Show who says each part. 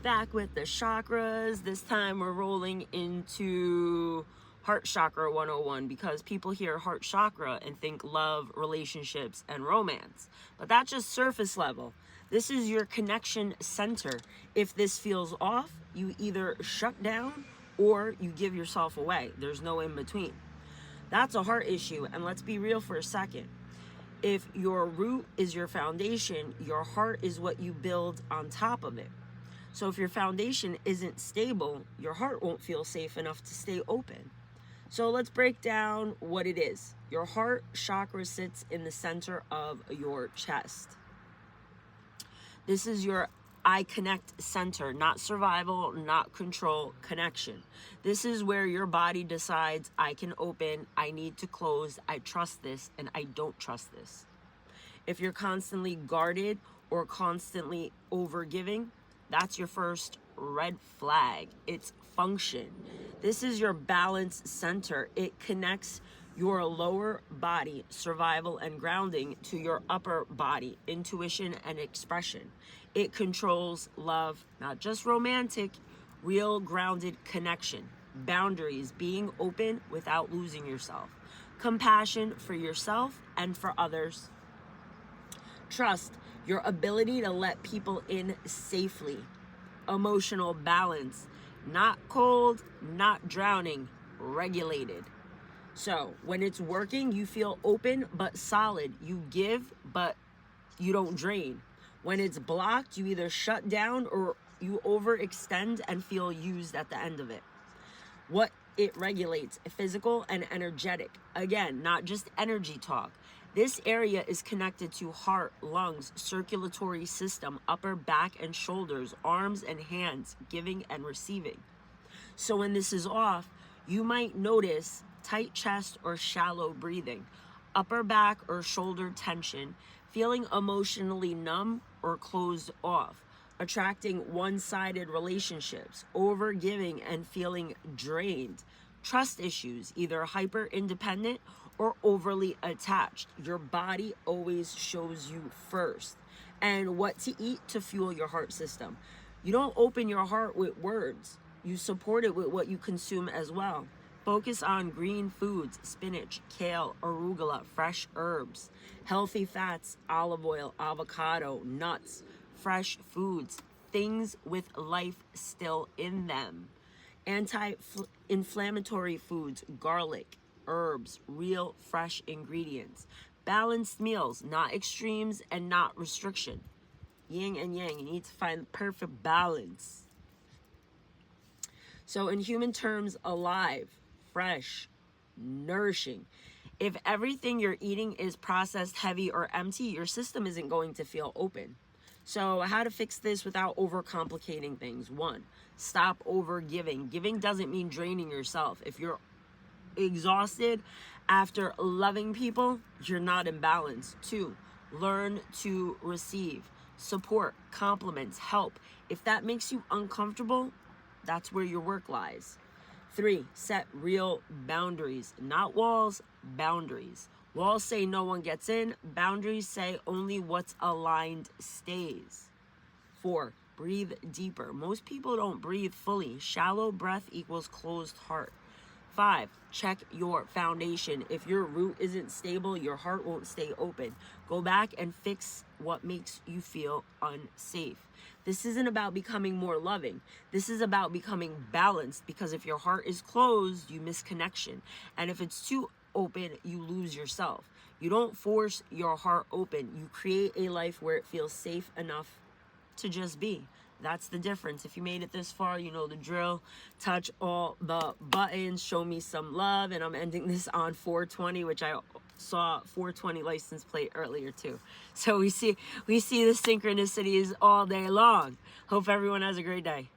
Speaker 1: Back with the chakras. This time we're rolling into Heart Chakra 101 because people hear Heart Chakra and think love, relationships, and romance. But that's just surface level. This is your connection center. If this feels off, you either shut down or you give yourself away. There's no in between. That's a heart issue, and let's be real for a second. If your root is your foundation, your heart is what you build on top of it. So if your foundation isn't stable, your heart won't feel safe enough to stay open. So let's break down what it is. Your heart chakra sits in the center of your chest. This is your I connect center, not survival, not control, connection. This is where your body decides I can open, I need to close, I trust this, and I don't trust this. If you're constantly guarded or constantly overgiving, that's your first red flag. It's function. This is your balance center. It connects your lower body, survival and grounding, to your upper body, intuition and expression. It controls love, not just romantic, real grounded connection. Boundaries, being open without losing yourself. Compassion for yourself and for others. Trust, your ability to let people in safely. Emotional balance, not cold, not drowning, regulated. So when it's working, you feel open but solid. You give but you don't drain. When it's blocked, you either shut down or you overextend and feel used at the end of it. What it regulates, physical and energetic. Again, not just energy talk. This area is connected to heart, lungs, circulatory system, upper back and shoulders, arms and hands, giving and receiving. So when this is off, you might notice tight chest or shallow breathing, upper back or shoulder tension, feeling emotionally numb or closed off, attracting one-sided relationships, over-giving and feeling drained, trust issues, either hyper-independent or overly attached. Your body always shows you first. And what to eat to fuel your heart system. You don't open your heart with words. You support it with what you consume as well. Focus on green foods, spinach, kale, arugula, fresh herbs, healthy fats, olive oil, avocado, nuts, fresh foods, things with life still in them. Anti-inflammatory foods, garlic, herbs, real fresh ingredients. Balanced meals, not extremes and not restriction. Yin and yang, you need to find the perfect balance. So in human terms, alive, fresh, nourishing. If everything you're eating is processed, heavy, or empty, your system isn't going to feel open. So how to fix this without overcomplicating things? 1, stop overgiving. Giving doesn't mean draining yourself. If you're exhausted after loving people, you're not in balance. 2, learn to receive support, compliments, help. If that makes you uncomfortable, that's where your work lies. 3, set real boundaries, not walls, boundaries. Walls say no one gets in. Boundaries say only what's aligned stays. 4, breathe deeper. Most people don't breathe fully. Shallow breath equals closed heart. 5, check your foundation. If your root isn't stable, your heart won't stay open. Go back and fix what makes you feel unsafe. This isn't about becoming more loving. This is about becoming balanced, because if your heart is closed, you miss connection. And if it's too open, you lose yourself. You don't force your heart open. You create a life where it feels safe enough to just be. That's the difference. If you made it this far, you know the drill. Touch all the buttons, show me some love. And I'm ending this on 420, which I saw 420 license plate earlier too. So we see the synchronicities all day long. Hope everyone has a great day.